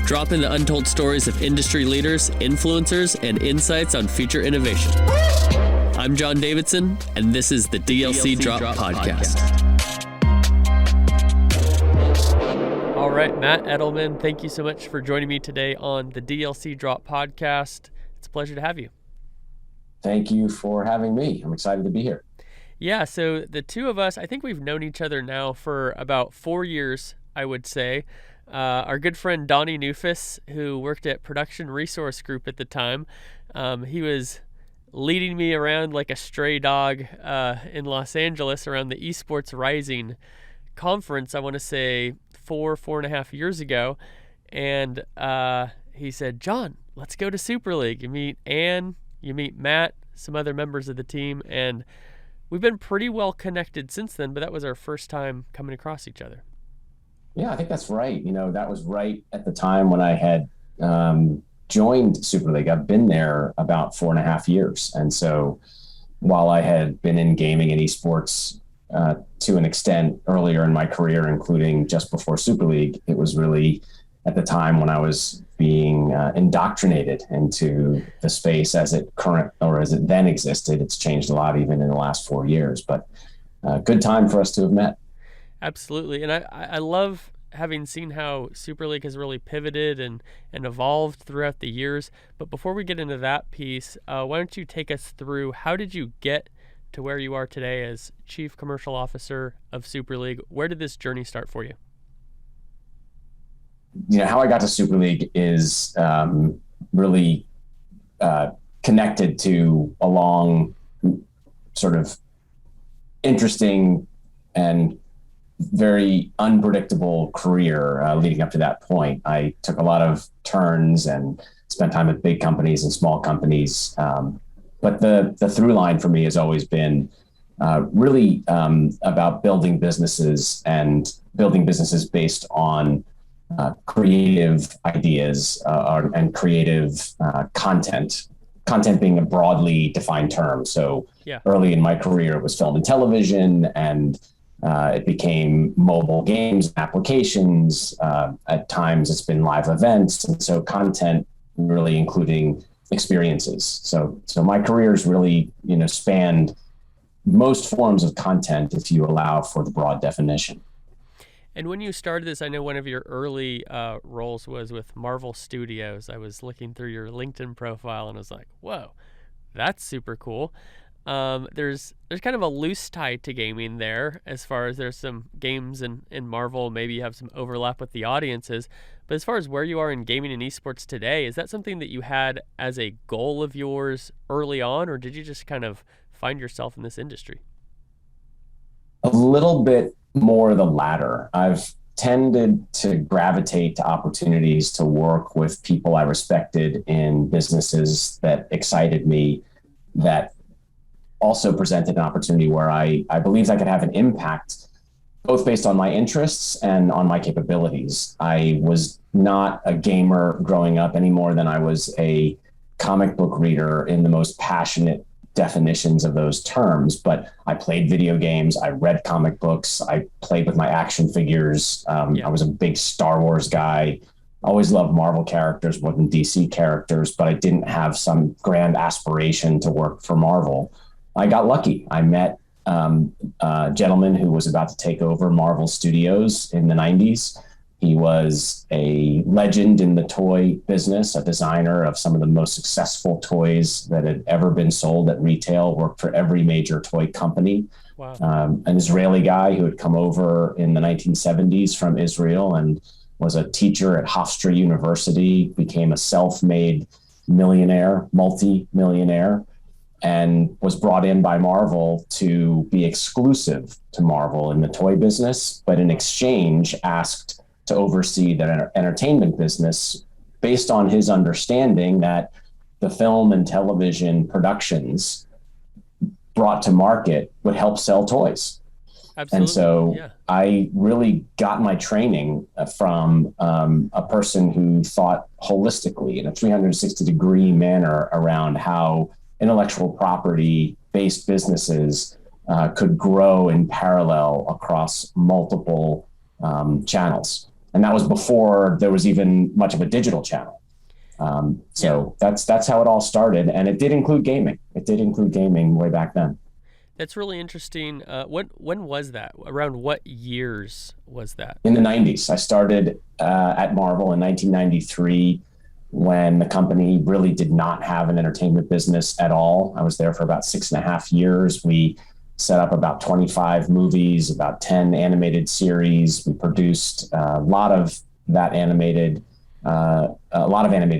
Drop in the untold stories of industry leaders, influencers, and insights on future innovation. I'm John Davidson, and this is the DLC Drop Podcast. All right, Matt Edelman, thank you so much for joining me today on the DLC Drop Podcast. It's a pleasure to have you. Thank you for having me. I'm excited to be here. Yeah, so the two of us, I think we've known each other now for about 4 years, I would say. Our good friend Donnie Newfus, who worked at Production Resource Group at the time, he was leading me around like a stray dog in Los Angeles around the Esports Rising conference, I want to say 4.5 years ago. And he said, John, let's go to Super League. You meet Ann, you meet Matt, some other members of the team, and we've been pretty well connected since then, but that was our first time coming across each other. Yeah, I think that's right. You know, that was right at the time when I had joined Super League. I've been there about 4.5 years. And so while I had been in gaming and esports to an extent earlier in my career, including just before Super League, it was really at the time when I was being indoctrinated into the space as it then existed. It's changed a lot even in the last 4 years, but good time for us to have met. Absolutely. And I love having seen how Super League has really pivoted and evolved throughout the years. But before we get into that piece, why don't you take us through how did you get to where you are today as Chief Commercial Officer of Super League? Where did this journey start for you? You know, how I got to Super League is really connected to a long sort of interesting and very unpredictable career leading up to that point. I took a lot of turns and spent time at big companies and small companies. But the through line for me has always been really about building businesses and building businesses based on creative ideas and creative content being a broadly defined term. So Early in my career, it was film and television, and it became mobile games, applications. At times it's been live events. And so content really including experiences. So my career's really, spanned most forms of content if you allow for the broad definition. And when you started this, I know one of your early roles was with Marvel Studios. I was looking through your LinkedIn profile and I was like, whoa, that's super cool. There's kind of a loose tie to gaming there, as far as there's some games in Marvel, maybe you have some overlap with the audiences. But as far as where you are in gaming and esports today, is that something that you had as a goal of yours early on, or did you just kind of find yourself in this industry? A little bit more the latter. I've tended to gravitate to opportunities to work with people I respected in businesses that excited me, that also presented an opportunity where I believed I could have an impact, both based on my interests and on my capabilities. I was not a gamer growing up any more than I was a comic book reader in the most passionate definitions of those terms, but I played video games, I read comic books, I played with my action figures. I was a big Star Wars guy, always loved Marvel characters more than DC characters, but I didn't have some grand aspiration to work for Marvel. I got lucky. I met a gentleman who was about to take over Marvel Studios in the 90s. He was a legend in the toy business, a designer of some of the most successful toys that had ever been sold at retail, worked for every major toy company. Wow. An Israeli guy who had come over in the 1970s from Israel and was a teacher at Hofstra University, became a self-made millionaire, multi-millionaire, and was brought in by Marvel to be exclusive to Marvel in the toy business, but in exchange asked to oversee the entertainment business based on his understanding that the film and television productions brought to market would help sell toys. Absolutely. And so I really got my training from a person who thought holistically in a 360-degree manner around how intellectual property-based businesses could grow in parallel across multiple channels. And that was before there was even much of a digital channel. So that's how it all started. And it did include gaming. It did include gaming way back then. That's really interesting. When was that? Around what years was that? In the 90s. I started at Marvel in 1993 when the company really did not have an entertainment business at all. I was there for about 6.5 years. We set up about 25 movies, about 10 animated series. We produced a lot of animated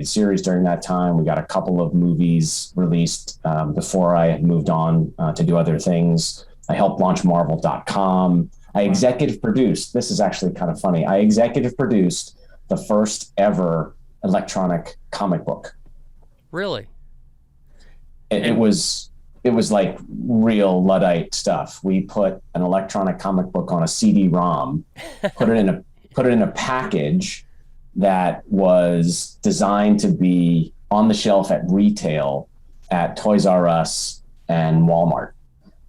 series during that time. We got a couple of movies released before I had moved on to do other things. I helped launch Marvel.com. I executive produced, this is actually kind of funny, I executive produced the first ever electronic comic book. Really? It was like real Luddite stuff. We put an electronic comic book on a CD-ROM, put it in a package that was designed to be on the shelf at retail at Toys R Us and Walmart.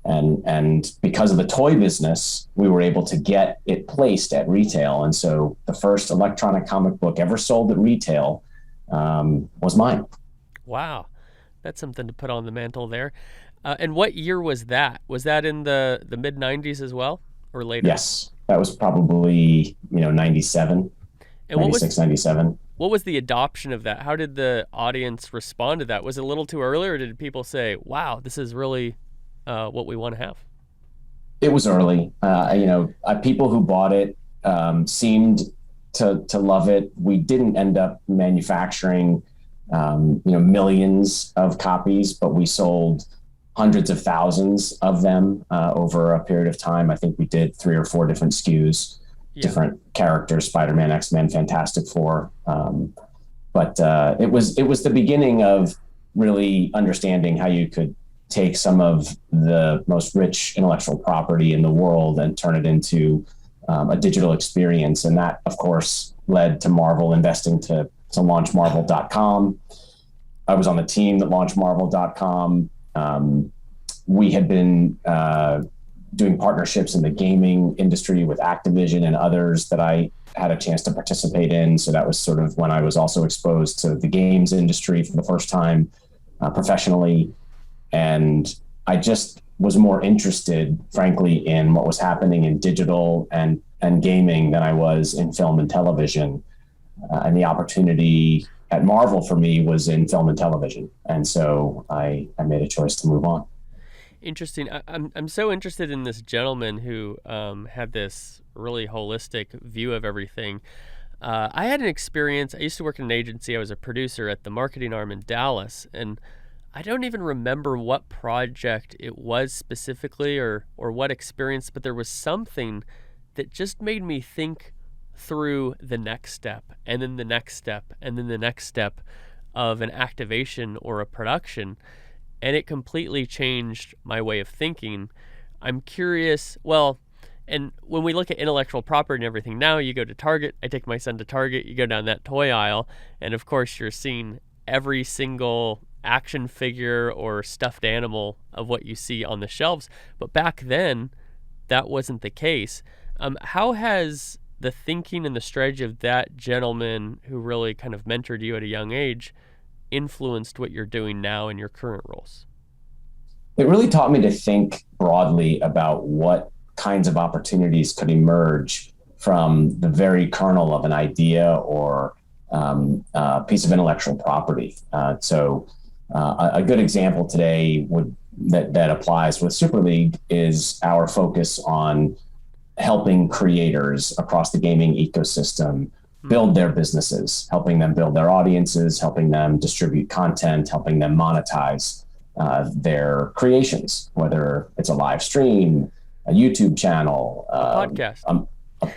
And because of the toy business, we were able to get it placed at retail. And so the first electronic comic book ever sold at retail was mine. Wow. That's something to put on the mantle there. And what year was that? Was that in the mid 90s as well, or later? Yes, that was probably 97, and 96, 97. What was the adoption of that? How did the audience respond to that? Was it a little too early, or did people say, "Wow, this is really what we want to have"? It was early. People who bought it seemed to love it. We didn't end up manufacturing millions of copies, but we sold hundreds of thousands of them over a period of time. I think we did 3 or 4 different SKUs, different characters: Spider-Man, X-Men, Fantastic Four. But it was the beginning of really understanding how you could take some of the most rich intellectual property in the world and turn it into a digital experience. And that, of course, led to Marvel investing to launch Marvel.com. I was on the team that launched Marvel.com. We had been doing partnerships in the gaming industry with Activision and others that I had a chance to participate in. So that was sort of when I was also exposed to the games industry for the first time professionally. And I just was more interested, frankly, in what was happening in digital and gaming than I was in film and television. And the opportunity at Marvel for me was in film and television. And so I made a choice to move on. Interesting. I'm so interested in this gentleman who had this really holistic view of everything. I had an experience. I used to work in an agency. I was a producer at the marketing arm in Dallas, and I don't even remember what project it was specifically or what experience, but there was something that just made me think through the next step, and then the next step, and then the next step of an activation or a production. And it completely changed my way of thinking. I'm curious, and when we look at intellectual property and everything now, you go to Target, I take my son to Target, you go down that toy aisle, and of course you're seeing every single action figure or stuffed animal of what you see on the shelves. But back then, that wasn't the case. How has the thinking and the strategy of that gentleman who really kind of mentored you at a young age influenced what you're doing now in your current roles? It really taught me to think broadly about what kinds of opportunities could emerge from the very kernel of an idea or a piece of intellectual property. So a good example today that applies with Super League is our focus on helping creators across the gaming ecosystem build their businesses, helping them build their audiences, helping them distribute content, helping them monetize their creations, whether it's a live stream, a YouTube channel, a podcast, a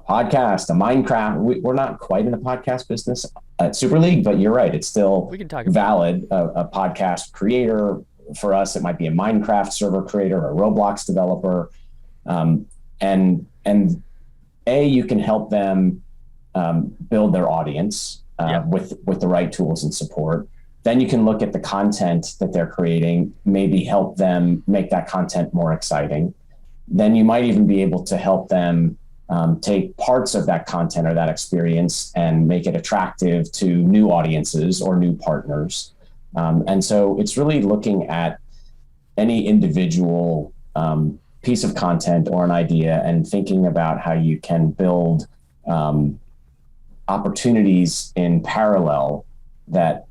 podcast, a Minecraft. We're not quite in the podcast business at Super League, but you're right. It's still valid. A podcast creator, for us, it might be a Minecraft server creator, a Roblox developer. And you can help them build their audience with the right tools and support. Then you can look at the content that they're creating, maybe help them make that content more exciting. Then you might even be able to help them take parts of that content or that experience and make it attractive to new audiences or new partners. And so it's really looking at any individual piece of content or an idea and thinking about how you can build opportunities in parallel that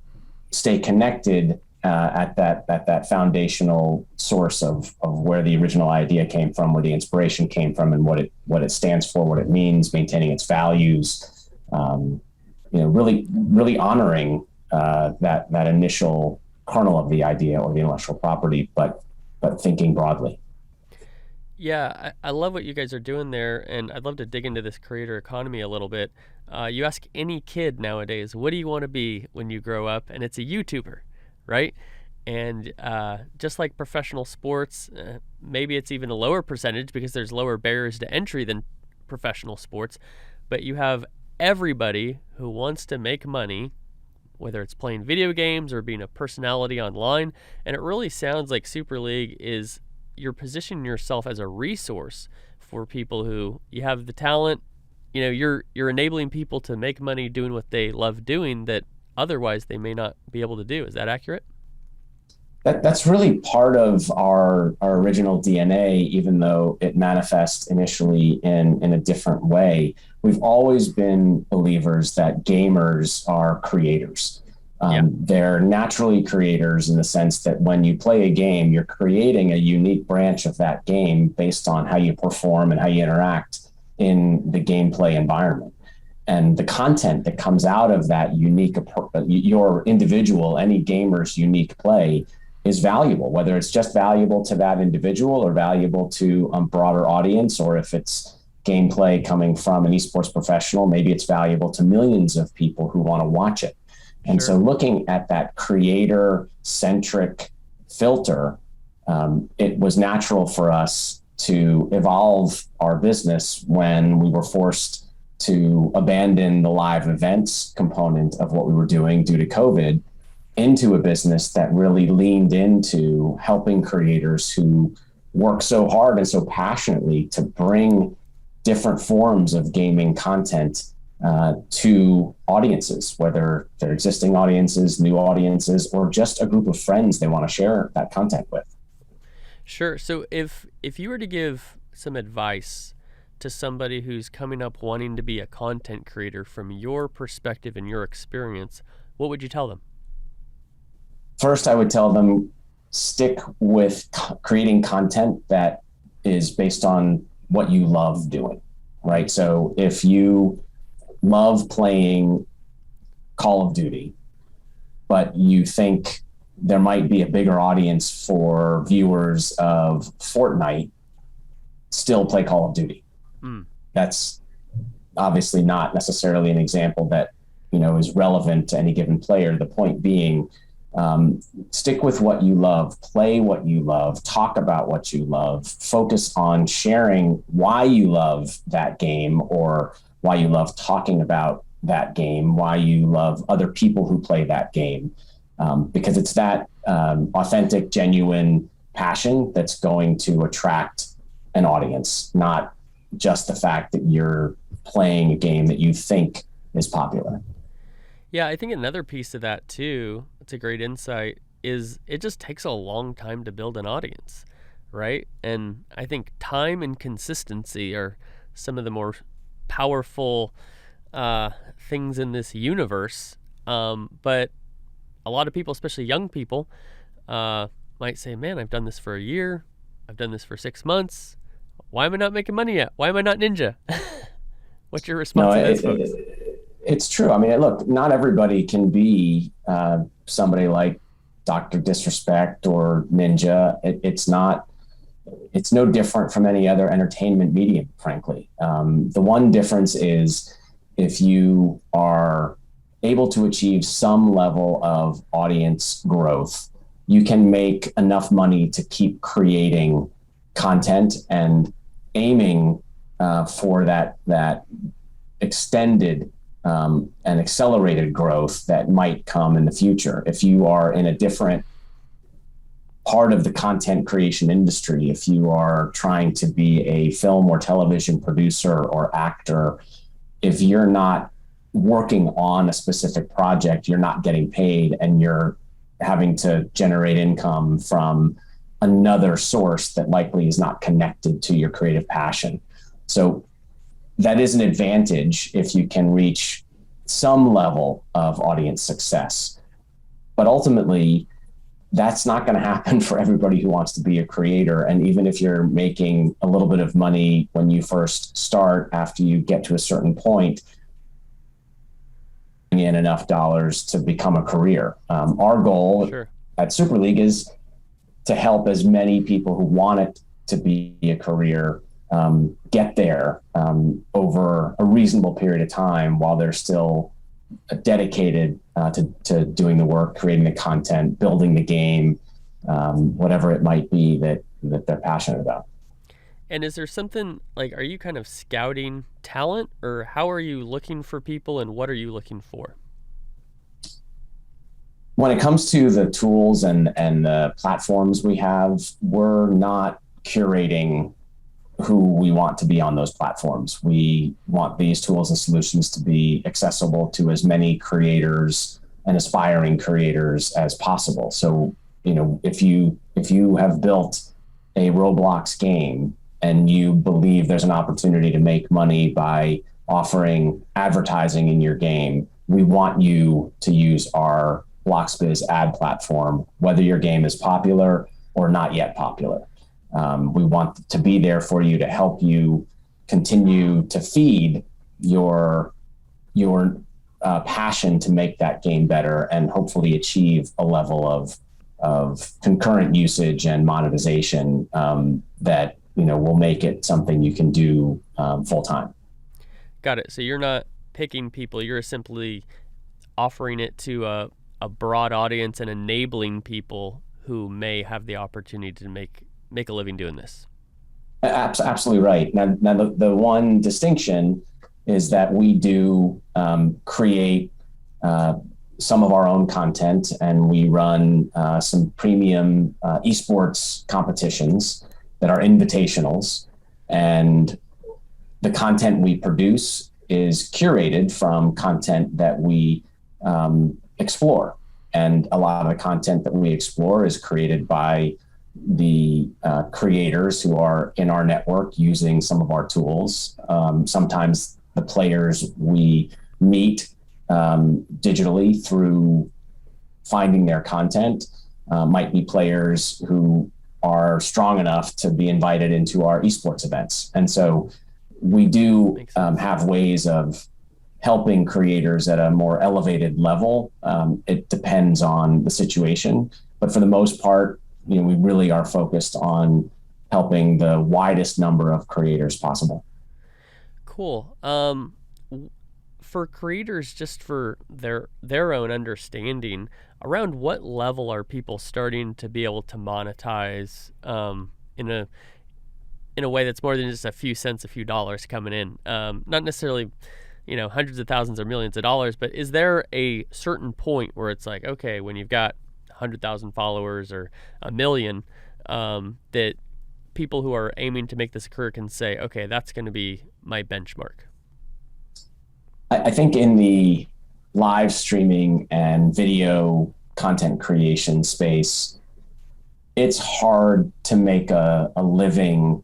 stay connected at that foundational source of where the original idea came from, where the inspiration came from, and what it stands for, what it means, maintaining its values. Really honoring that initial kernel of the idea or the intellectual property, but thinking broadly. Yeah, I love what you guys are doing there, and I'd love to dig into this creator economy a little bit. You ask any kid nowadays, what do you want to be when you grow up? And it's a YouTuber, right? And just like professional sports, maybe it's even a lower percentage because there's lower barriers to entry than professional sports, but you have everybody who wants to make money, whether it's playing video games or being a personality online. And it really sounds like Super League is you're positioning yourself as a resource for people who you have the talent. You're enabling people to make money doing what they love doing that otherwise they may not be able to do. Is that accurate? That's really part of our original DNA, even though it manifests initially in a different way. We've always been believers that gamers are creators. They're naturally creators in the sense that when you play a game, you're creating a unique branch of that game based on how you perform and how you interact in the gameplay environment. And the content that comes out of that unique, your individual, any gamer's unique play is valuable, whether it's just valuable to that individual or valuable to a broader audience, or if it's gameplay coming from an esports professional, maybe it's valuable to millions of people who want to watch it. And so looking at that creator-centric filter, it was natural for us to evolve our business when we were forced to abandon the live events component of what we were doing due to COVID into a business that really leaned into helping creators who work so hard and so passionately to bring different forms of gaming content to audiences, whether they're existing audiences, new audiences, or just a group of friends they want to share that content with. Sure. So if you were to give some advice to somebody who's coming up wanting to be a content creator from your perspective and your experience, what would you tell them? First, I would tell them stick with creating content that is based on what you love doing, right? So if you love playing Call of Duty, but you think there might be a bigger audience for viewers of Fortnite, still play Call of Duty. That's obviously not necessarily an example that, is relevant to any given player. The point being, stick with what you love, play what you love, talk about what you love, focus on sharing why you love that game or why you love talking about that game, why you love other people who play that game, because it's that authentic, genuine passion that's going to attract an audience, not just the fact that you're playing a game that you think is popular. Yeah, I think another piece of that too, it's a great insight, is it just takes a long time to build an audience, right? And I think time and consistency are some of the more powerful things in this universe. But a lot of people, especially young people, might say, man, I've done this for a year. I've done this for 6 months. Why am I not making money yet? Why am I not ninja? What's your response to those folks? It's true. I mean, look, not everybody can be somebody like Dr. Disrespect or Ninja. It's no different from any other entertainment medium, frankly. The one difference is if you are able to achieve some level of audience growth, you can make enough money to keep creating content and aiming for that extended and accelerated growth that might come in the future. If you are in a different part of the content creation industry, if you are trying to be a film or television producer or actor, if you're not working on a specific project, you're not getting paid, and you're having to generate income from another source that likely is not connected to your creative passion. So that is an advantage if you can reach some level of audience success. But ultimately, that's not going to happen for everybody who wants to be a creator. And even if you're making a little bit of money when you first start, after you get to a certain point, in enough dollars to become a career. Our goal at Super League is to help as many people who want it to be a career get there over a reasonable period of time while they're still dedicated to doing the work, creating the content, building the game, whatever it might be that they're passionate about. And is there something like, are you kind of scouting talent, or how are you looking for people, and what are you looking for? When it comes to the tools and the platforms we have, we're not curating who we want to be on those platforms. We want these tools and solutions to be accessible to as many creators and aspiring creators as possible. So, if you have built a Roblox game and you believe there's an opportunity to make money by offering advertising in your game, we want you to use our Bloxbiz ad platform, whether your game is popular or not yet popular. We want to be there for you to help you continue to feed your passion to make that game better, and hopefully achieve a level of concurrent usage and monetization that will make it something you can do full time. Got it. So you're not picking people; you're simply offering it to a broad audience and enabling people who may have the opportunity to make a living doing this. Absolutely right. Now the one distinction is that we do create some of our own content, and we run some premium esports competitions that are invitationals, and the content we produce is curated from content that we explore. And a lot of the content that we explore is created by the creators who are in our network using some of our tools. Sometimes the players we meet digitally through finding their content might be players who are strong enough to be invited into our esports events. And so we do have ways of helping creators at a more elevated level. It depends on the situation, but for the most part, we really are focused on helping the widest number of creators possible. Cool. For creators, just for their own understanding, around what level are people starting to be able to monetize in a way that's more than just a few cents, a few dollars coming in? Not necessarily, hundreds of thousands or millions of dollars, but is there a certain point where it's like, okay, when you've got 100,000 followers or a million, that people who are aiming to make this career can say, okay, that's going to be my benchmark? I think in the live streaming and video content creation space, it's hard to make a living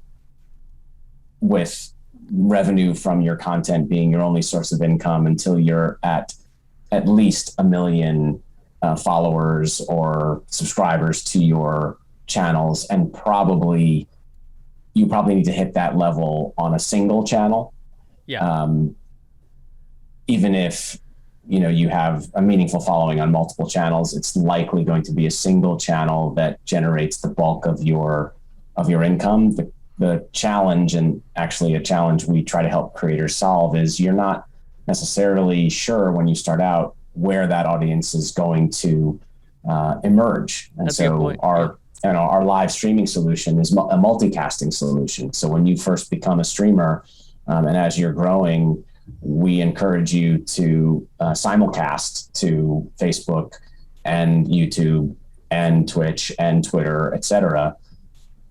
with revenue from your content being your only source of income until you're at least 1 million followers or subscribers to your channels. And you probably need to hit that level on a single channel. Yeah. Even if you have a meaningful following on multiple channels, it's likely going to be a single channel that generates the bulk of your income. The challenge, and actually a challenge we try to help creators solve, is you're not necessarily sure when you start out where that audience is going to emerge. And That's a good point. Our live streaming solution is a multicasting solution. So when you first become a streamer, and as you're growing, we encourage you to simulcast to Facebook and YouTube and Twitch and Twitter, et cetera.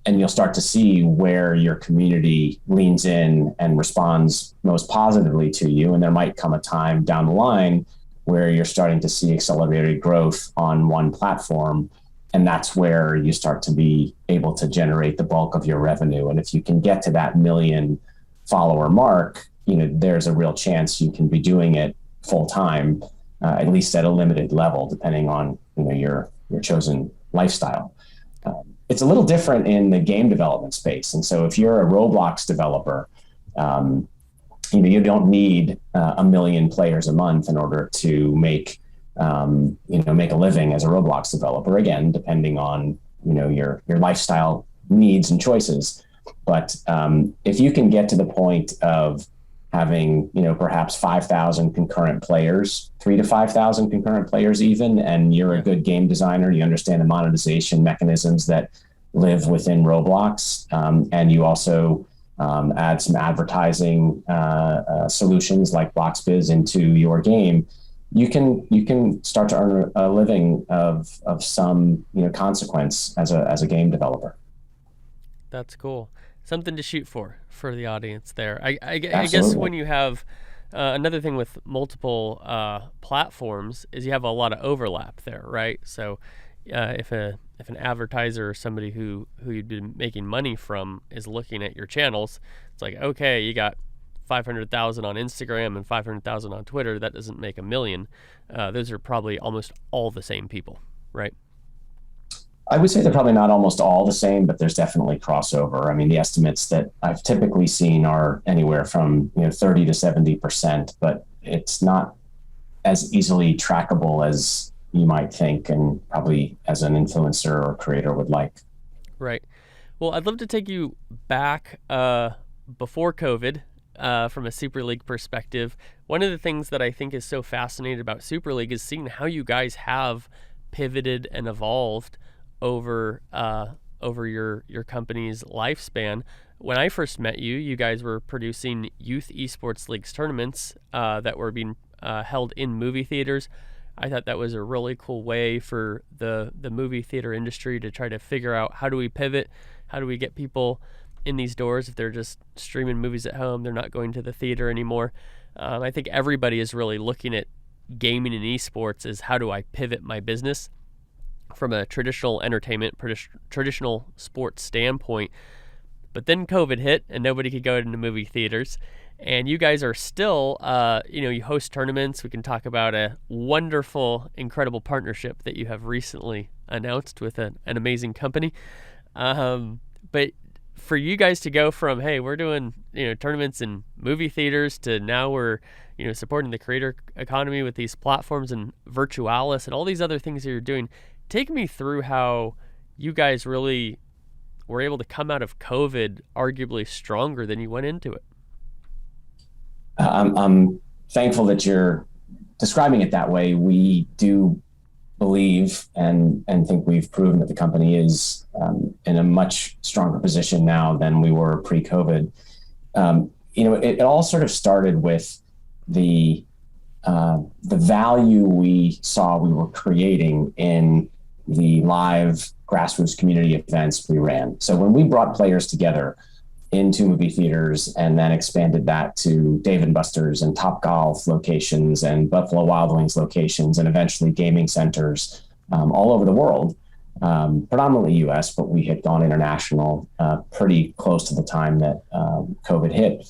And you'll start to see where your community leans in and responds most positively to you. And there might come a time down the line where you're starting to see accelerated growth on one platform. And that's where you start to be able to generate the bulk of your revenue. And if you can get to that million follower mark, there's a real chance you can be doing it full time, at least at a limited level, depending on your chosen lifestyle. It's a little different in the game development space. And so if you're a Roblox developer, you don't need 1 million players a month in order to make a living as a Roblox developer, again, depending on, your lifestyle needs and choices. But if you can get to the point of having, perhaps 5,000 concurrent players, 3,000 to 5,000 concurrent players even, and you're a good game designer, you understand the monetization mechanisms that live within Roblox, and you also add some advertising solutions like BloxBiz into your game, you can start to earn a living of some consequence as a game developer. That's cool. Something to shoot for the audience there. I guess when you have another thing with multiple platforms is you have a lot of overlap there, right? So if an advertiser or somebody who you'd been making money from is looking at your channels, it's like, okay, you got 500,000 on Instagram and 500,000 on Twitter. That doesn't make 1 million. Those are probably almost all the same people, right? I would say they're probably not almost all the same, but there's definitely crossover. I mean, the estimates that I've typically seen are anywhere from 30 to 70%, but it's not as easily trackable as you might think, and probably as an influencer or creator would like. Right. Well, I'd love to take you back before COVID from a Super League perspective. One of the things that I think is so fascinating about Super League is seeing how you guys have pivoted and evolved over your company's lifespan. When I first met you, you guys were producing youth esports leagues tournaments that were being held in movie theaters. I thought that was a really cool way for the movie theater industry to try to figure out, how do we pivot? How do we get people in these doors if they're just streaming movies at home? They're not going to the theater anymore. I think everybody is really looking at gaming and esports as, how do I pivot my business from a traditional entertainment, traditional sports standpoint. But then COVID hit and nobody could go into movie theaters. And you guys are still, you host tournaments. We can talk about a wonderful, incredible partnership that you have recently announced with an amazing company. But for you guys to go from, hey, we're doing, tournaments in movie theaters, to now we're, supporting the creator economy with these platforms and Virtualis and all these other things that you're doing, take me through how you guys really were able to come out of COVID arguably stronger than you went into it. I'm thankful that you're describing it that way. We do believe and think we've proven that the company is in a much stronger position now than we were pre-COVID. It all sort of started with the value we saw we were creating in the live grassroots community events we ran. So when we brought players together into movie theaters and then expanded that to Dave & Buster's and Topgolf locations and Buffalo Wild Wings locations, and eventually gaming centers all over the world, predominantly US, but we had gone international pretty close to the time that COVID hit.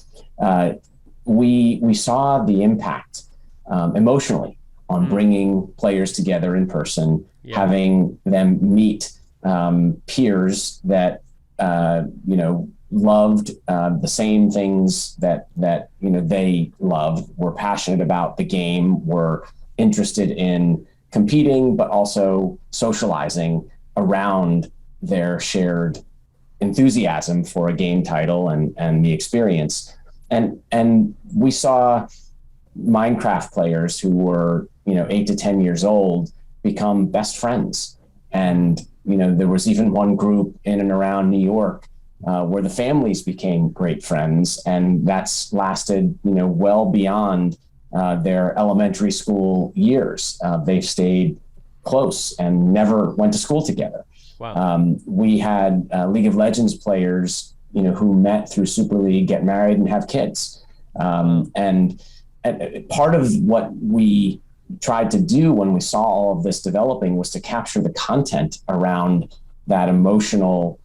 We saw the impact emotionally on bringing players together in person, having them meet peers that, loved the same things that they love, were passionate about the game, were interested in competing, but also socializing around their shared enthusiasm for a game title and the experience. And we saw Minecraft players who were 8 to 10 years old become best friends. And there was even one group in and around New York where the families became great friends, and that's lasted, well beyond their elementary school years. They've stayed close and never went to school together. Wow. We had League of Legends players, who met through Super League, get married and have kids. And part of what we tried to do when we saw all of this developing was to capture the content around that emotional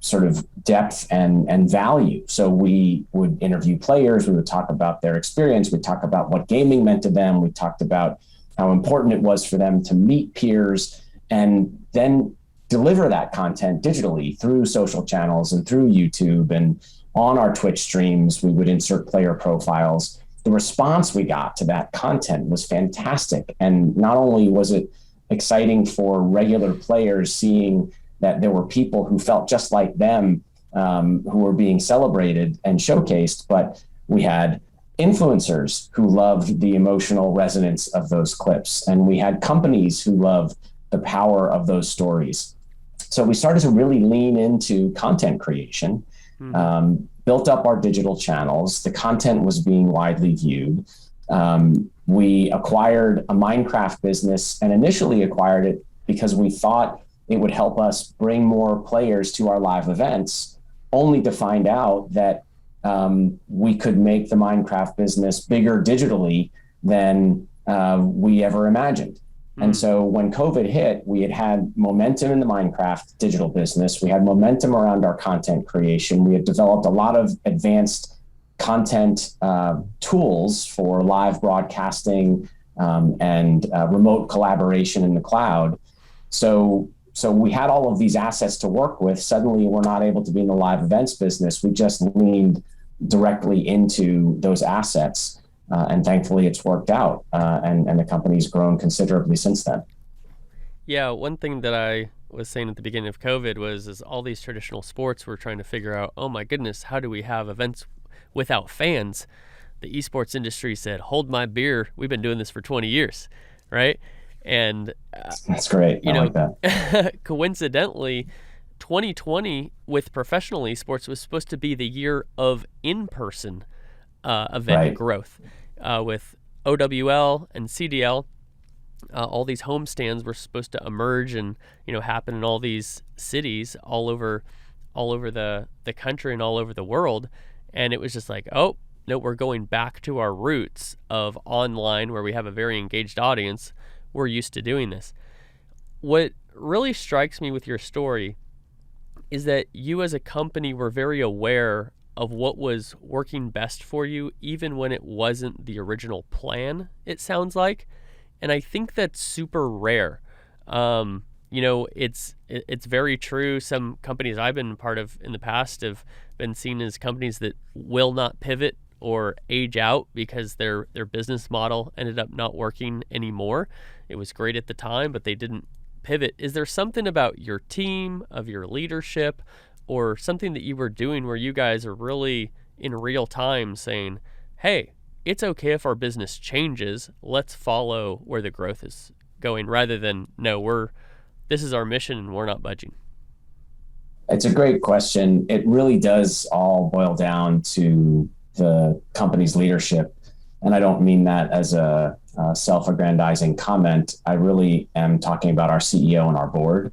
sort of depth and value. So we would interview players, we would talk about their experience, we'd talk about what gaming meant to them, we talked about how important it was for them to meet peers, and then deliver that content digitally through social channels and through YouTube, and on our Twitch streams, we would insert player profiles. The response we got to that content was fantastic. And not only was it exciting for regular players seeing that there were people who felt just like them, who were being celebrated and showcased, but we had influencers who loved the emotional resonance of those clips. And we had companies who loved the power of those stories. So we started to really lean into content creation, built up our digital channels. The content was being widely viewed. We acquired a Minecraft business, and initially acquired it because we thought it would help us bring more players to our live events, only to find out that we could make the Minecraft business bigger digitally than we ever imagined. And so when COVID hit, we had momentum in the Minecraft digital business. We had momentum around our content creation. We had developed a lot of advanced content tools for live broadcasting and remote collaboration in the cloud. So we had all of these assets to work with. Suddenly, we're not able to be in the live events business. We just leaned directly into those assets. And thankfully, it's worked out, and the company's grown considerably since then. Yeah, one thing that I was saying at the beginning of COVID is all these traditional sports were trying to figure out, oh my goodness, how do we have events without fans? The esports industry said, hold my beer. We've been doing this for 20 years, right? And that's great. I like that. Coincidentally, 2020 with professional esports was supposed to be the year of in-person event growth. With OWL and CDL, all these homestands were supposed to emerge and happen in all these cities all over the country and all over the world. And it was just like, oh no, we're going back to our roots of online, where we have a very engaged audience. We're used to doing this. What really strikes me with your story is that you as a company were very aware of what was working best for you, even when it wasn't the original plan, it sounds like. And I think that's super rare. It's very true. Some companies I've been part of in the past have been seen as companies that will not pivot or age out because their business model ended up not working anymore. It was great at the time, but they didn't pivot. Is there something about your team, of your leadership, or something that you were doing where you guys are really in real time saying, hey, it's okay if our business changes, let's follow where the growth is going, rather than, no, this is our mission and we're not budging? It's a great question. It really does all boil down to the company's leadership. And I don't mean that as a self-aggrandizing comment. I really am talking about our CEO and our board.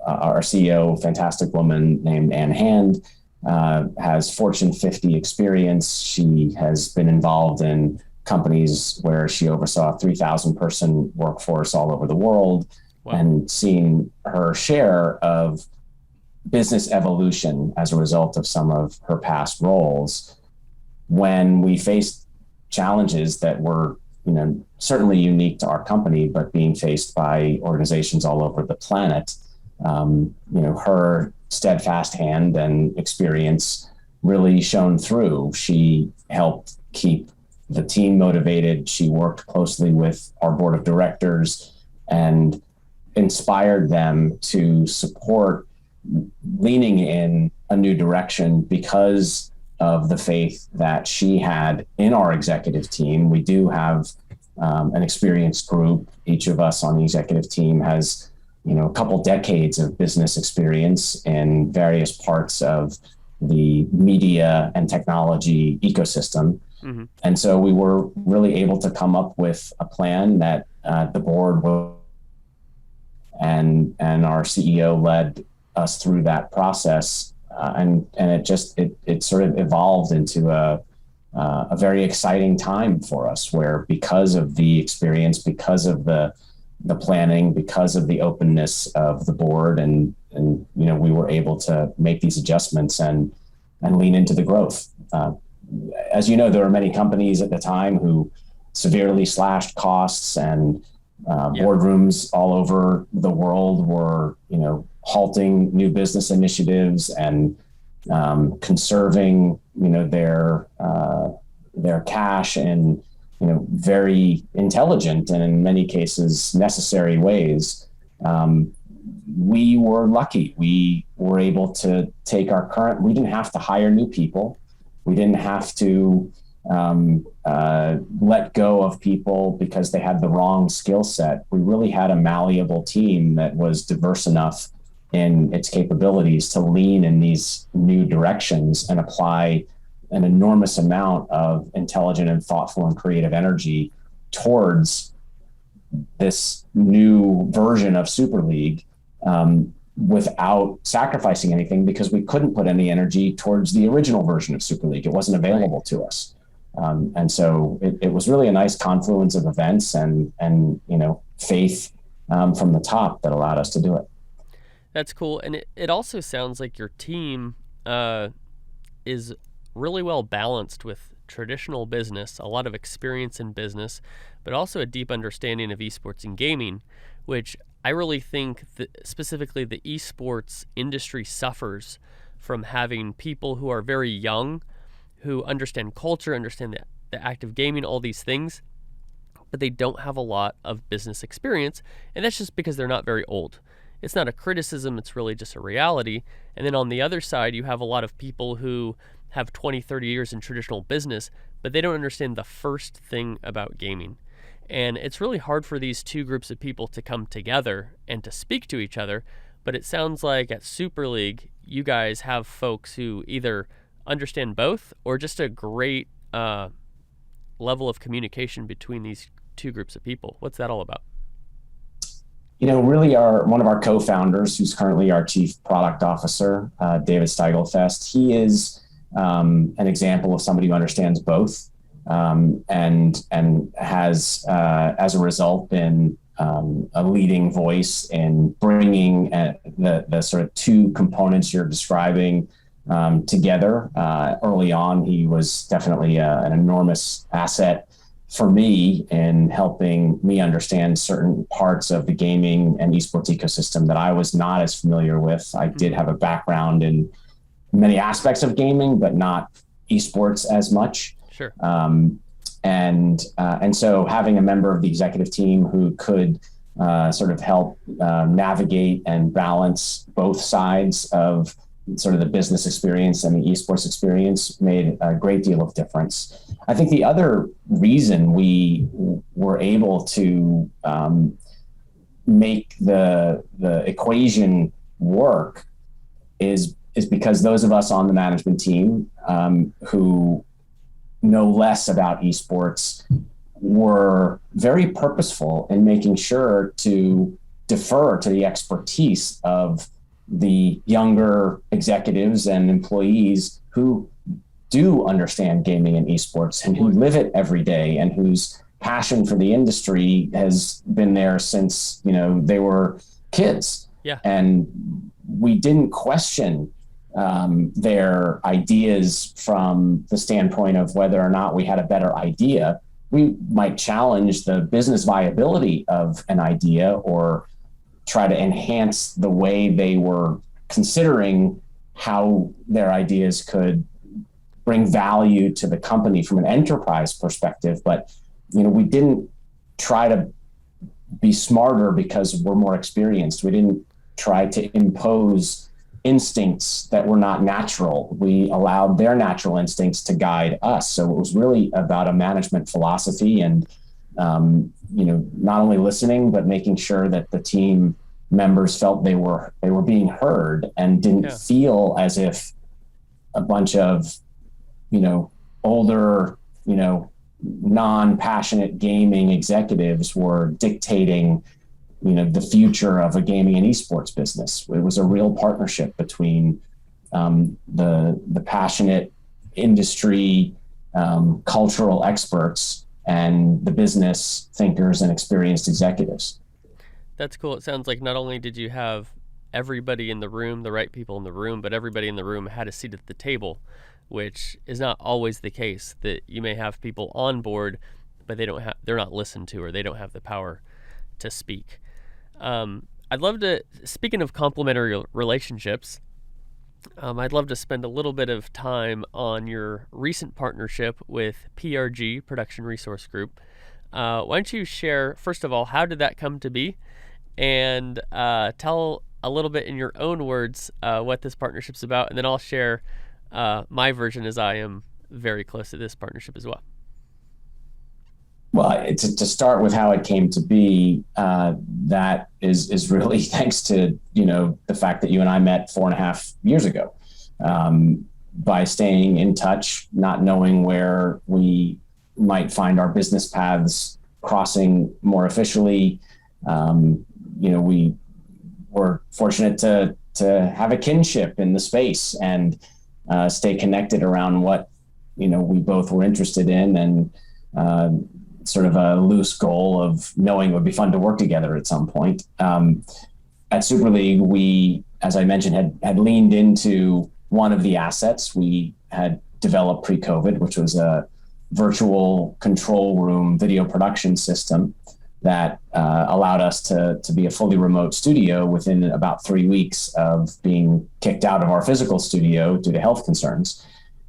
Our CEO, fantastic woman named Ann Hand, has Fortune 50 experience. She has been involved in companies where she oversaw a 3,000 person workforce all over the world. Wow. And seen her share of business evolution as a result of some of her past roles. When we faced challenges that were certainly unique to our company, but being faced by organizations all over the planet, her steadfast hand and experience really shone through. She helped keep the team motivated. She worked closely with our board of directors and inspired them to support leaning in a new direction because of the faith that she had in our executive team. We do have an experienced group. Each of us on the executive team has a couple decades of business experience in various parts of the media and technology ecosystem. Mm-hmm. And so we were really able to come up with a plan that the board and our CEO led us through that process, and it sort of evolved into a very exciting time for us, where because of the experience, because of the planning, because of the openness of the board, and we were able to make these adjustments and lean into the growth. As you know, there were many companies at the time who severely slashed costs, and boardrooms all over the world were, halting new business initiatives and conserving, their cash in, very intelligent and in many cases necessary ways. We were lucky. We were able to take we didn't have to hire new people. We didn't have to let go of people because they had the wrong skill set. We really had a malleable team that was diverse enough in its capabilities to lean in these new directions and apply an enormous amount of intelligent and thoughtful and creative energy towards this new version of Super League, without sacrificing anything, because we couldn't put any energy towards the original version of Super League. It wasn't available to us. And so it was really a nice confluence of events and faith from the top that allowed us to do it. That's cool. And it also sounds like your team is really well balanced with traditional business, a lot of experience in business, but also a deep understanding of esports and gaming, which I really think that specifically the esports industry suffers from having people who are very young, who understand culture, understand the act of gaming, all these things, but they don't have a lot of business experience, and that's just because they're not very old. It's not a criticism, it's really just a reality. And then on the other side, you have a lot of people who have 20, 30 years in traditional business, but they don't understand the first thing about gaming. And it's really hard for these two groups of people to come together and to speak to each other. But it sounds like at Super League, you guys have folks who either understand both or just a great level of communication between these two groups of people. What's that all about? Really one of our co-founders, who's currently our chief product officer, David Steigelfest, he is an example of somebody who understands both, and has, as a result, been a leading voice in bringing the sort of two components you're describing together. Early on, he was definitely an enormous asset for me in helping me understand certain parts of the gaming and esports ecosystem that I was not as familiar with. I did have a background in many aspects of gaming, but not esports as much. Sure. And so having a member of the executive team who could sort of help navigate and balance both sides of sort of the business experience and the esports experience made a great deal of difference. I think the other reason we were able to make the equation work is because those of us on the management team who know less about esports were very purposeful in making sure to defer to the expertise of the younger executives and employees who do understand gaming and esports and who live it every day and whose passion for the industry has been there since, they were kids. Yeah. And we didn't question their ideas from the standpoint of whether or not we had a better idea. We might challenge the business viability of an idea or try to enhance the way they were considering how their ideas could bring value to the company from an enterprise perspective. But, we didn't try to be smarter because we're more experienced. We didn't try to impose instincts that were not natural. We allowed their natural instincts to guide us. So it was really about a management philosophy and, not only listening, but making sure that the team members felt they were being heard and didn't feel as if a bunch of, older, non-passionate gaming executives were dictating the future of a gaming and esports business. It was a real partnership between the passionate industry cultural experts and the business thinkers and experienced executives. That's cool. It sounds like not only did you have everybody in the room, the right people in the room, but everybody in the room had a seat at the table, which is not always the case. That you may have people on board, but they're not listened to, or they don't have the power to speak. I'd love to, speaking of complementary relationships, I'd love to spend a little bit of time on your recent partnership with PRG, Production Resource Group. Why don't you share, first of all, how did that come to be? And tell a little bit in your own words what this partnership's about, and then I'll share my version, as I am very close to this partnership as well. Well, to start with how it came to be, that is really thanks to the fact that you and I met 4.5 years ago. By staying in touch, not knowing where we might find our business paths crossing more officially, we were fortunate to have a kinship in the space and stay connected around what we both were interested in, and sort of a loose goal of knowing it would be fun to work together at some point. At Super League, we, as I mentioned, had leaned into one of the assets we had developed pre-COVID, which was a virtual control room video production system that allowed us to be a fully remote studio within about 3 weeks of being kicked out of our physical studio due to health concerns,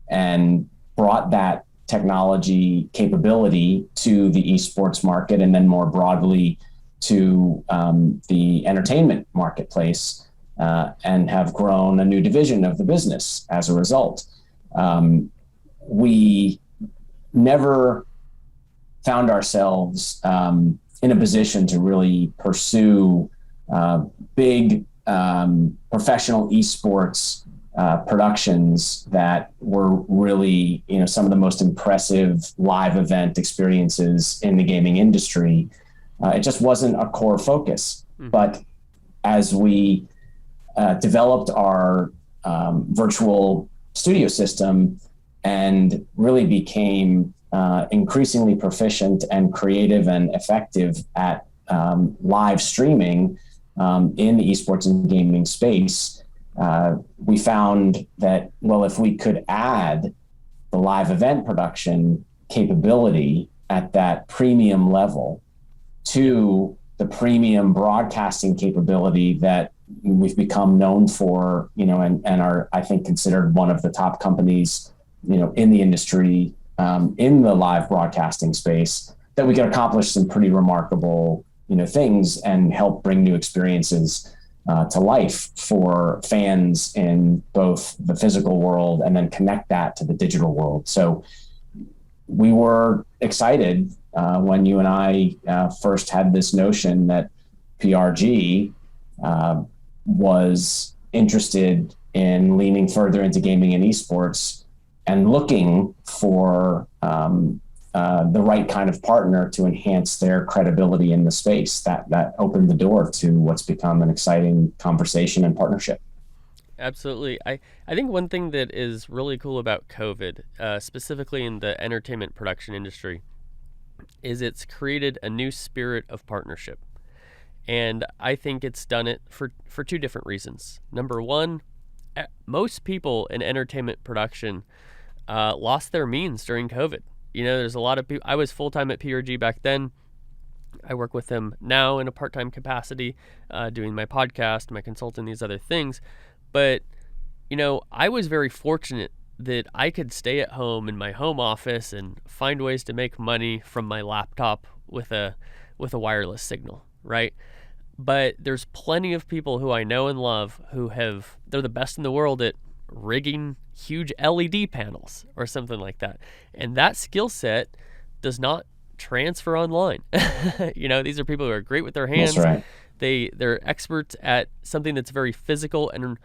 and brought that technology capability to the esports market, and then more broadly to the entertainment marketplace, and have grown a new division of the business as a result. We never found ourselves in a position to really pursue big professional esports productions that were really, some of the most impressive live event experiences in the gaming industry. It just wasn't a core focus. Mm-hmm. But as we developed our virtual studio system and really became increasingly proficient and creative and effective at live streaming in the esports and gaming space, we found that, well, if we could add the live event production capability at that premium level to the premium broadcasting capability that we've become known for, and are, I think, considered one of the top companies, in the industry, in the live broadcasting space, that we could accomplish some pretty remarkable, things and help bring new experiences to life for fans in both the physical world and then connect that to the digital world. So we were excited when you and I first had this notion that PRG was interested in leaning further into gaming and esports and looking for the right kind of partner to enhance their credibility in the space. That opened the door to what's become an exciting conversation and partnership. Absolutely. I think one thing that is really cool about COVID, specifically in the entertainment production industry, is it's created a new spirit of partnership. And I think it's done it for two different reasons. Number one, most people in entertainment production lost their means during COVID. There's a lot of people. I was full-time at PRG back then. I work with them now in a part-time capacity, doing my podcast, my consulting, these other things. But, I was very fortunate that I could stay at home in my home office and find ways to make money from my laptop with a wireless signal, right? But there's plenty of people who I know and love they're the best in the world at rigging huge LED panels or something like that. And that skill set does not transfer online. These are people who are great with their hands. That's right. They're experts at something that's very physical and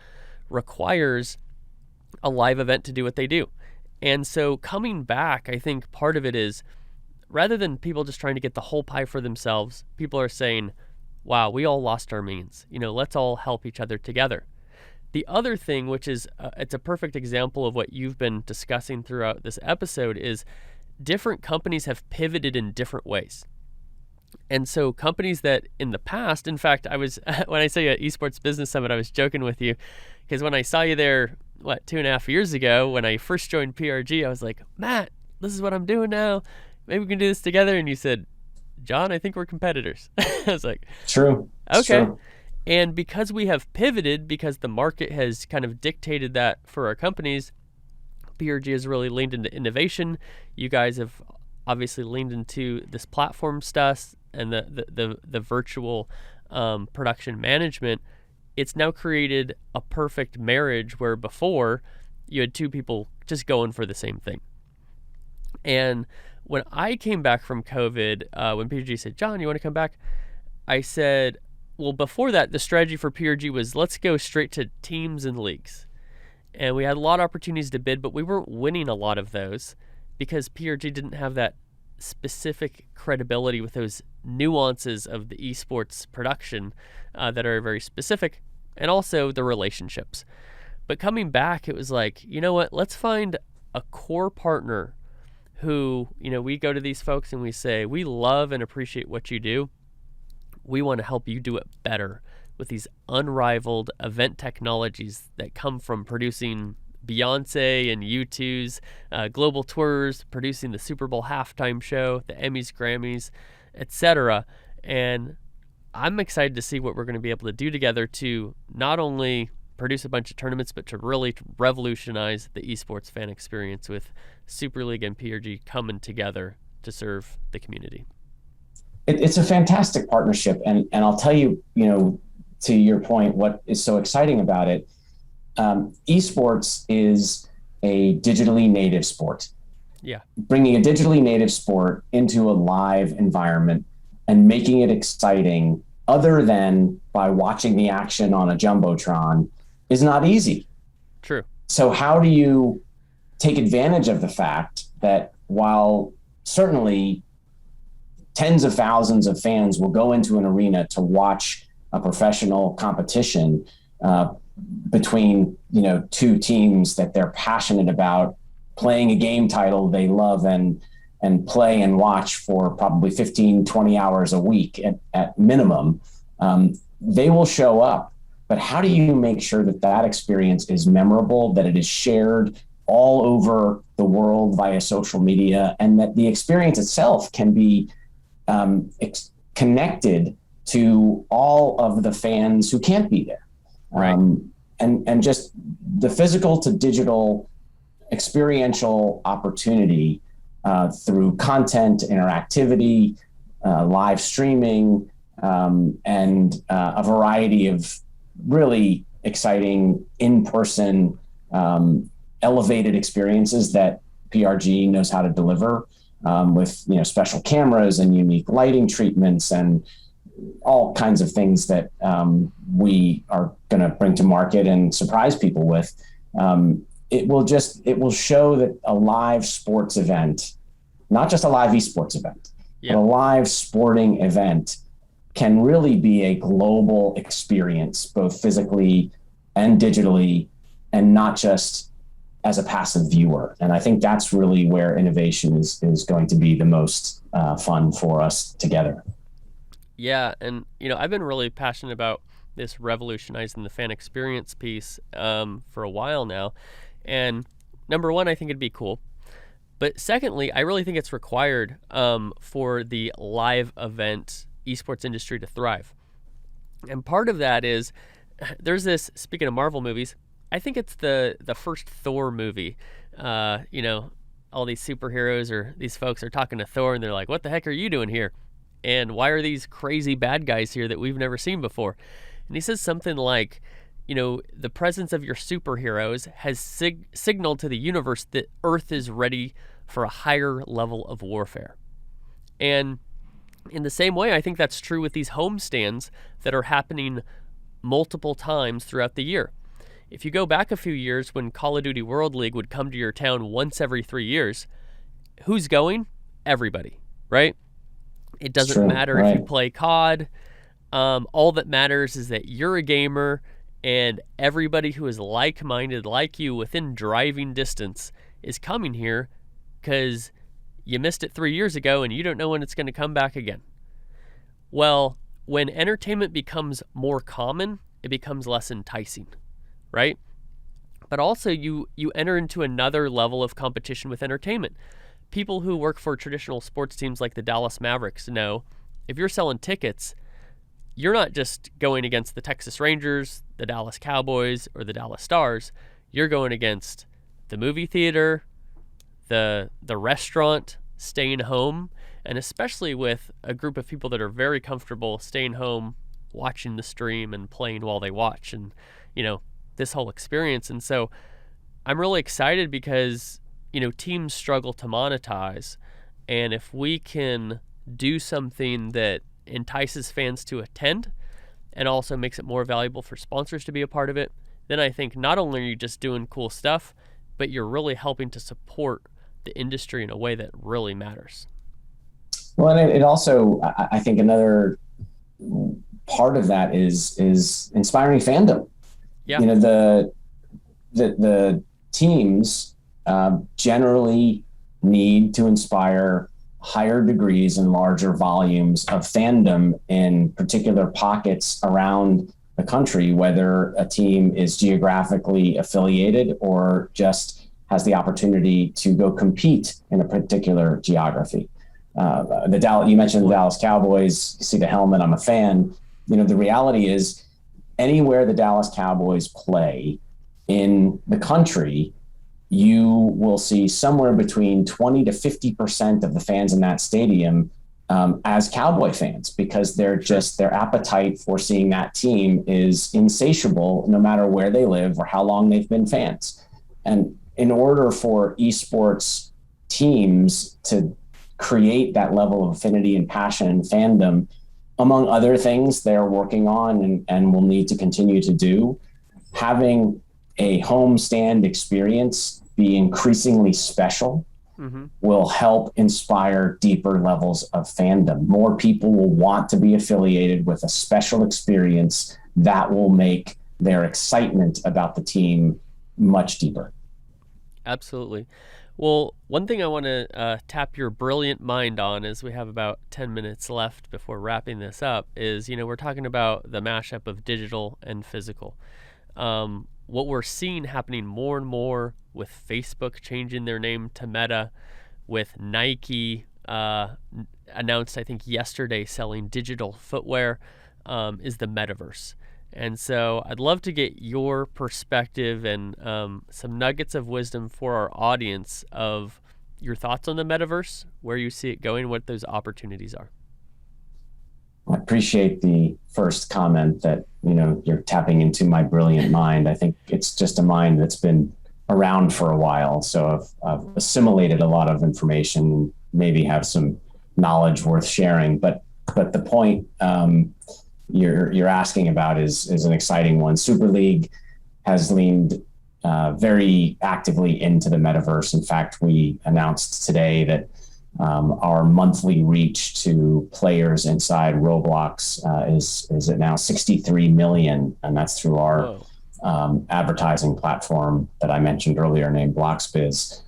requires a live event to do what they do. And so coming back, I think part of it is rather than people just trying to get the whole pie for themselves, people are saying, wow, we all lost our means. Let's all help each other together. The other thing, which is it's a perfect example of what you've been discussing throughout this episode, is different companies have pivoted in different ways. And so companies that in the past, in fact, I was, when I say at Esports Business Summit, I was joking with you because when I saw you there, 2.5 years ago, when I first joined PRG, I was like, Matt, this is what I'm doing now. Maybe we can do this together. And you said, John, I think we're competitors. I was like, True. Okay. True. And because we have pivoted, because the market has kind of dictated that for our companies, PRG has really leaned into innovation. You guys have obviously leaned into this platform stuff and the virtual production management. It's now created a perfect marriage where before you had two people just going for the same thing. And when I came back from COVID, when PRG said, John, you want to come back? I said, well, before that, the strategy for PRG was let's go straight to teams and leagues. And we had a lot of opportunities to bid, but we weren't winning a lot of those because PRG didn't have that specific credibility with those nuances of the esports production that are very specific, and also the relationships. But coming back, it was like, you know what, let's find a core partner who, we go to these folks and we say, we love and appreciate what you do. We want to help you do it better with these unrivaled event technologies that come from producing Beyonce and U2's global tours, producing the Super Bowl halftime show, the Emmys, Grammys, etc. And I'm excited to see what we're going to be able to do together to not only produce a bunch of tournaments, but to really revolutionize the esports fan experience with Super League and PRG coming together to serve the community. It's a fantastic partnership. And I'll tell you, to your point, what is so exciting about it, esports is a digitally native sport. Yeah. Bringing a digitally native sport into a live environment and making it exciting other than by watching the action on a Jumbotron is not easy. True. So how do you take advantage of the fact that while certainly tens of thousands of fans will go into an arena to watch a professional competition between two teams that they're passionate about, playing a game title they love and play and watch for probably 15-20 hours a week at minimum, they will show up. But how do you make sure that experience is memorable, that it is shared all over the world via social media, and that the experience itself can be connected to all of the fans who can't be there? Right. And just the physical to digital experiential opportunity through content, interactivity, live streaming, and a variety of really exciting in-person elevated experiences that PRG knows how to deliver with special cameras and unique lighting treatments and all kinds of things that we are going to bring to market and surprise people with. It will show that a live sports event, not just a live esports event, but a live sporting event can really be a global experience, both physically and digitally, and not just as a passive viewer. And I think that's really where innovation is going to be the most fun for us together. Yeah, and I've been really passionate about this revolutionizing the fan experience piece for a while now. And number one, I think it'd be cool. But secondly, I really think it's required for the live event esports industry to thrive. And part of that is there's this, speaking of Marvel movies, I think it's the first Thor movie. All these superheroes or these folks are talking to Thor and they're like, what the heck are you doing here? And why are these crazy bad guys here that we've never seen before? And he says something like, the presence of your superheroes has signaled to the universe that Earth is ready for a higher level of warfare. And in the same way, I think that's true with these homestands that are happening multiple times throughout the year. If you go back a few years when Call of Duty World League would come to your town once every 3 years, who's going? Everybody, right? It It's doesn't true, matter if you right? play COD. All that matters is that you're a gamer, and everybody who is like-minded like you within driving distance is coming here because you missed it 3 years ago and you don't know when it's going to come back again. Well, when entertainment becomes more common, it becomes less enticing, right? But also you enter into another level of competition with entertainment. People who work for traditional sports teams like the Dallas Mavericks know if you're selling tickets, you're not just going against the Texas Rangers, the Dallas Cowboys, or the Dallas Stars. You're going against the movie theater, the restaurant, staying home, and especially with a group of people that are very comfortable staying home, watching the stream and playing while they watch, and this whole experience. And so I'm really excited because teams struggle to monetize, and if we can do something that entices fans to attend and also makes it more valuable for sponsors to be a part of it, then I think not only are you just doing cool stuff, but you're really helping to support the industry in a way that really matters. Well, and it also, I think another part of that is inspiring fandom. Yeah. The teams generally need to inspire higher degrees and larger volumes of fandom in particular pockets around the country, whether a team is geographically affiliated or just has the opportunity to go compete in a particular geography. You mentioned the Dallas Cowboys. You see the helmet. I'm a fan. The reality is anywhere the Dallas Cowboys play in the country, you will see somewhere between 20 to 50% of the fans in that stadium as Cowboy fans, because their appetite for seeing that team is insatiable no matter where they live or how long they've been fans. And in order for esports teams to create that level of affinity and passion and fandom, among other things they're working on and will need to continue to do, having a home stand experience be increasingly special will help inspire deeper levels of fandom. More people will want to be affiliated with a special experience that will make their excitement about the team much deeper. Absolutely. Well, one thing I want to tap your brilliant mind on as we have about 10 minutes left before wrapping this up is, we're talking about the mashup of digital and physical. What we're seeing happening more and more with Facebook changing their name to Meta, with Nike announced, I think, yesterday selling digital footwear, is the metaverse. And so I'd love to get your perspective and some nuggets of wisdom for our audience of your thoughts on the metaverse, where you see it going, what those opportunities are. I appreciate the first comment that, you're tapping into my brilliant mind. I think it's just a mind that's been around for a while. So I've assimilated a lot of information, maybe have some knowledge worth sharing. But the point you're asking about is an exciting one. Super League has leaned very actively into the metaverse. In fact, we announced today that our monthly reach to players inside Roblox is at now 63 million, and that's through our advertising platform that I mentioned earlier, named Bloxbiz.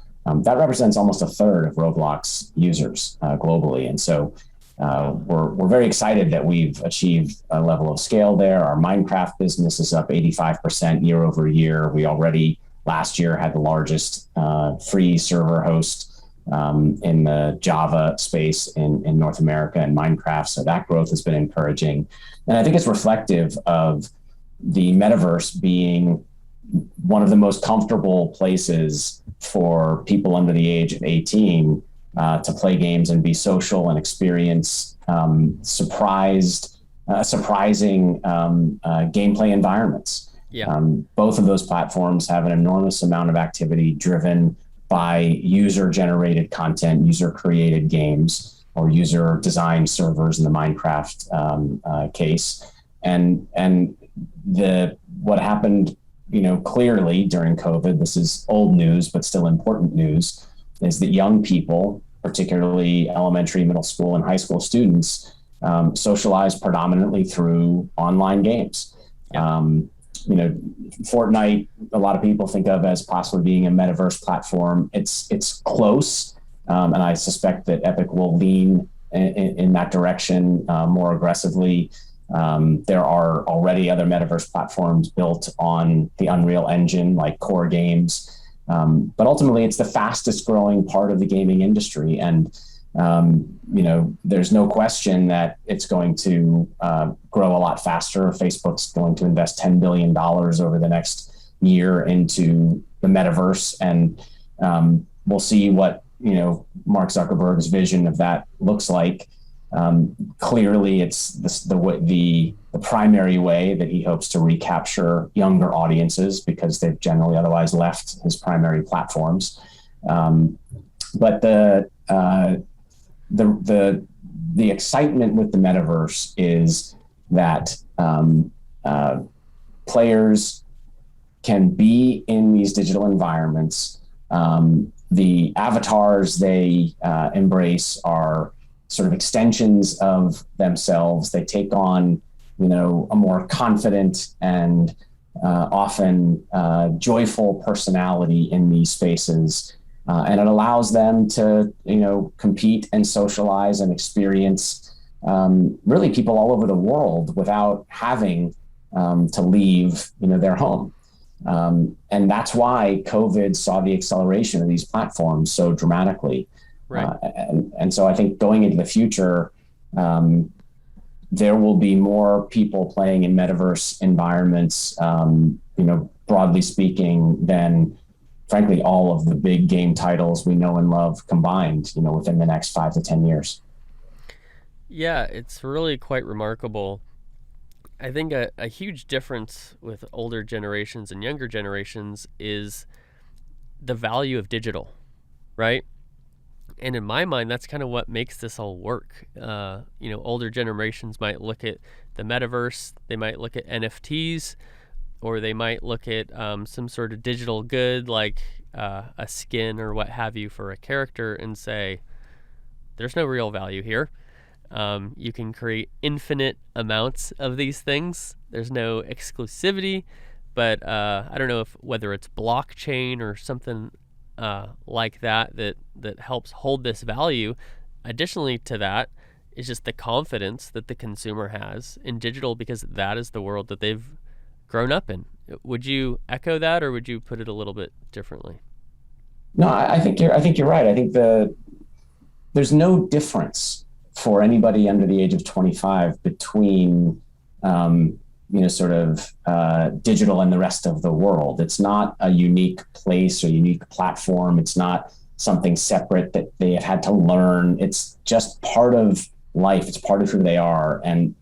That represents almost a third of Roblox users globally, and so we're very excited that we've achieved a level of scale there. Our Minecraft business is up 85% year over year. We already last year had the largest free server host in the Java space in North America and Minecraft. So that growth has been encouraging. And I think it's reflective of the metaverse being one of the most comfortable places for people under the age of 18 to play games and be social and experience surprising gameplay environments. Yeah. Both of those platforms have an enormous amount of activity driven by user-generated content, user-created games, or user-designed servers in the Minecraft case. And what happened clearly during COVID, this is old news, but still important news, is that young people, particularly elementary, middle school, and high school students, socialize predominantly through online games. Yeah. Fortnite, a lot of people think of as possibly being a metaverse platform. It's close, and I suspect that Epic will lean in that direction more aggressively. There are already other metaverse platforms built on the Unreal Engine, like core games. But ultimately, it's the fastest growing part of the gaming industry. And, there's no question that it's going to grow a lot faster. Facebook's going to invest $10 billion over the next year into the metaverse. And we'll see what, Mark Zuckerberg's vision of that looks like. Clearly, it's the primary way that he hopes to recapture younger audiences because they've generally otherwise left his primary platforms. But the excitement with the metaverse is that players can be in these digital environments. The avatars they embrace are sort of extensions of themselves. They take on, a more confident and often joyful personality in these spaces. And it allows them to, compete and socialize and experience really people all over the world without having to leave, their home. And that's why COVID saw the acceleration of these platforms so dramatically. Right. And so I think going into the future, there will be more people playing in metaverse environments, broadly speaking, than frankly all of the big game titles we know and love combined, within the next 5 to 10 years. Yeah, it's really quite remarkable. I think a huge difference with older generations and younger generations is the value of digital, right? And in my mind, that's kind of what makes this all work. Older generations might look at the metaverse, they might look at NFTs, or they might look at some sort of digital good like a skin or what have you for a character and say, there's no real value here. You can create infinite amounts of these things. There's no exclusivity, but I don't know whether it's blockchain or something like that helps hold this value. Additionally to that is just the confidence that the consumer has in digital because that is the world that they've grown up in. Would you echo that, or would you put it a little bit differently? No, I think you're right. I think there's no difference for anybody under the age of 25 between digital and the rest of the world. It's not a unique place or unique platform. It's not something separate that they have had to learn. It's just part of life. It's part of who they are. And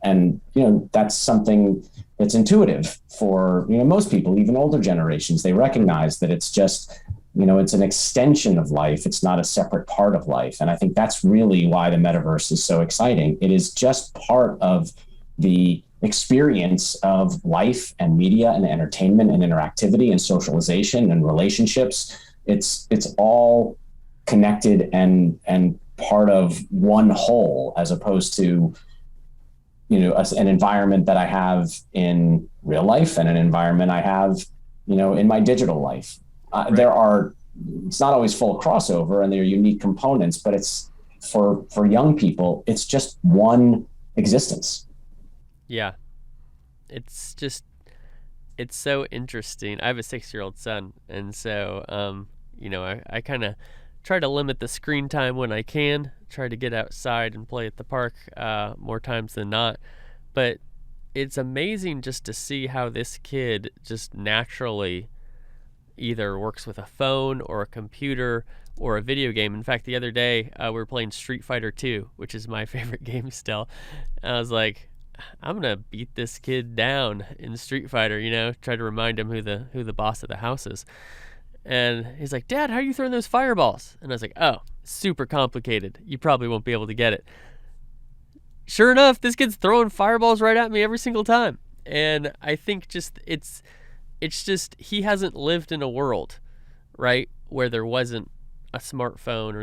that's something that's intuitive for, most people, even older generations. They recognize that it's just, it's an extension of life. It's not a separate part of life. And I think that's really why the metaverse is so exciting. It is just part of the experience of life and media and entertainment and interactivity and socialization and relationships. It's all connected and part of one whole, as opposed to, an environment that I have in real life and an environment I have, in my digital life. Right. It's not always full crossover and there are unique components, but it's for young people, it's just one existence. Yeah. It's so interesting. I have a 6-year-old son, and so, I kind of try to limit the screen time when I can, try to get outside and play at the park more times than not. But it's amazing just to see how this kid just naturally either works with a phone or a computer or a video game. In fact, the other day we were playing Street Fighter 2, which is my favorite game still. And I was like, I'm gonna beat this kid down in Street Fighter, try to remind him who the boss of the house is. And he's like, Dad, how are you throwing those fireballs? And I was like, oh, super complicated. You probably won't be able to get it. Sure enough, this kid's throwing fireballs right at me every single time. And I think just it's it's just he hasn't lived in a world, right, where there wasn't a smartphone or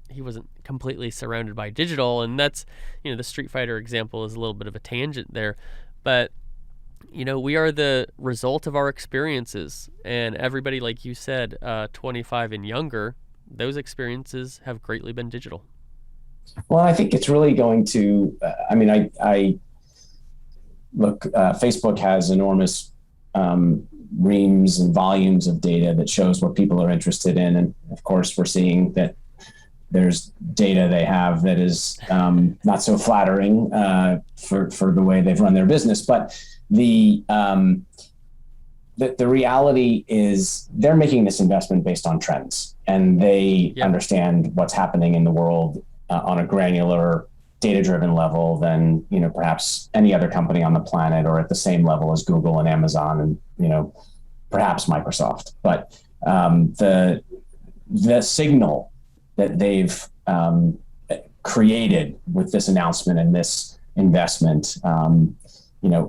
he wasn't completely surrounded by digital. And that's, the Street Fighter example is a little bit of a tangent there, but we are the result of our experiences, and everybody, like you said, 25 and younger, those experiences have greatly been digital. Well, I think it's really going to, I look, Facebook has enormous reams and volumes of data that shows what people are interested in. And of course, we're seeing that there's data they have that is not so flattering for the way they've run their business. But the reality is they're making this investment based on trends, and they understand what's happening in the world on a granular, data-driven level than perhaps any other company on the planet, or at the same level as Google and Amazon and perhaps Microsoft. But the signal that they've created with this announcement and this investment,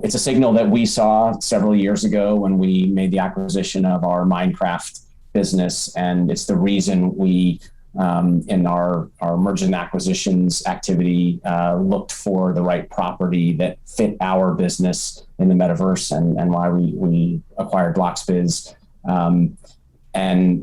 it's a signal that we saw several years ago when we made the acquisition of our Minecraft business, and it's the reason we in our merger and acquisitions activity, looked for the right property that fit our business in the metaverse, and why we acquired BlocksBiz. And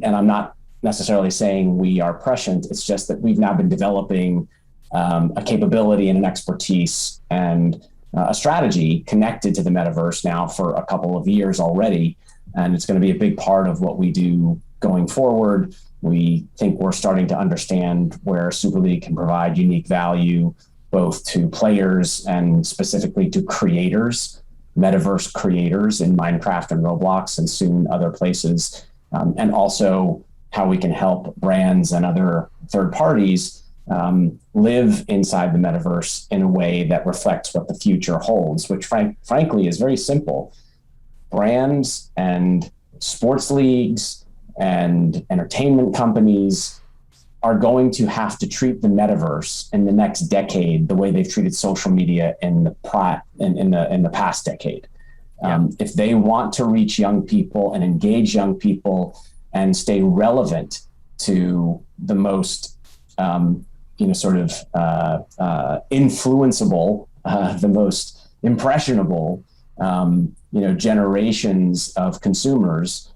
I'm not necessarily saying we are prescient. It's just that we've now been developing a capability and an expertise and a strategy connected to the metaverse now for a couple of years already. And it's going to be a big part of what we do going forward. We think we're starting to understand where Super League can provide unique value, both to players and specifically to creators, metaverse creators in Minecraft and Roblox and soon other places, and also how we can help brands and other third parties live inside the metaverse in a way that reflects what the future holds, which frankly is very simple. Brands and sports leagues and entertainment companies are going to have to treat the metaverse in the next decade the way they've treated social media in the past decade. If they want to reach young people and engage young people and stay relevant to the most influenceable, the most impressionable generations of consumers,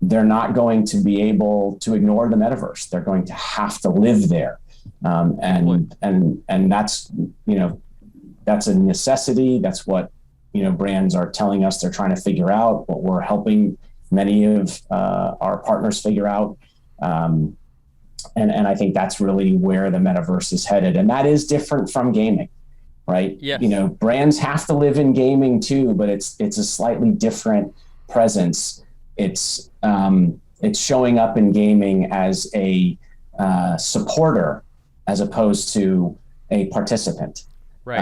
they're not going to be able to ignore the metaverse. They're going to have to live there. And that's, that's a necessity. That's what, brands are telling us they're trying to figure out, what we're helping many of our partners figure out. And I think that's really where the metaverse is headed. And that is different from gaming, right? Yes. Brands have to live in gaming too, but it's a slightly different presence. It's showing up in gaming as a supporter as opposed to a participant. Right.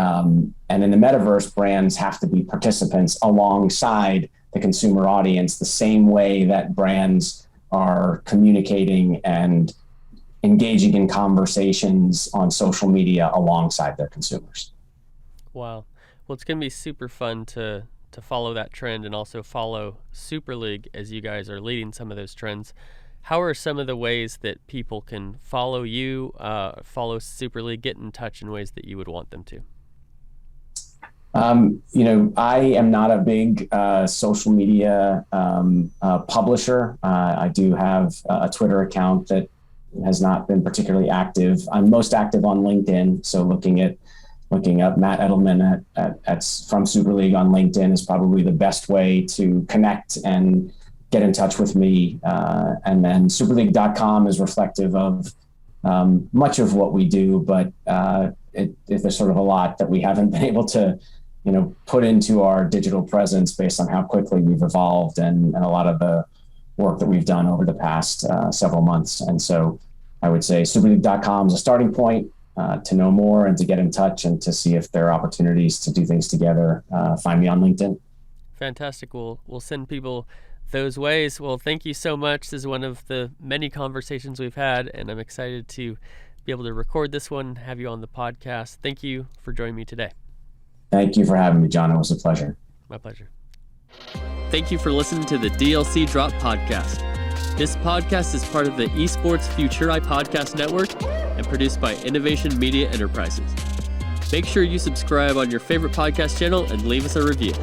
And in the metaverse, brands have to be participants alongside the consumer audience, the same way that brands are communicating and engaging in conversations on social media alongside their consumers. Wow. Well, it's going to be super fun to follow that trend and also follow Super League as you guys are leading some of those trends. How are some of the ways that people can follow you, follow Super League, get in touch in ways that you would want them to? I am not a big social media publisher. I do have a Twitter account that has not been particularly active. I'm most active on LinkedIn. So looking up Matt Edelman from Super League on LinkedIn is probably the best way to connect and get in touch with me. And then superleague.com is reflective of much of what we do, but there's sort of a lot that we haven't been able to put into our digital presence based on how quickly we've evolved and a lot of the work that we've done over the past several months. And so I would say superleague.com is a starting point to know more and to get in touch and to see if there are opportunities to do things together. Find me on LinkedIn. Fantastic. We'll send people those ways. Well, thank you so much. This is one of the many conversations we've had, and I'm excited to be able to record this one, have you on the podcast. Thank you for joining me today. Thank you for having me, John. It was a pleasure. My pleasure. Thank you for listening to the DLC Drop Podcast. This podcast is part of the Esports Futuri Podcast Network and produced by Innovation Media Enterprises. Make sure you subscribe on your favorite podcast channel and leave us a review.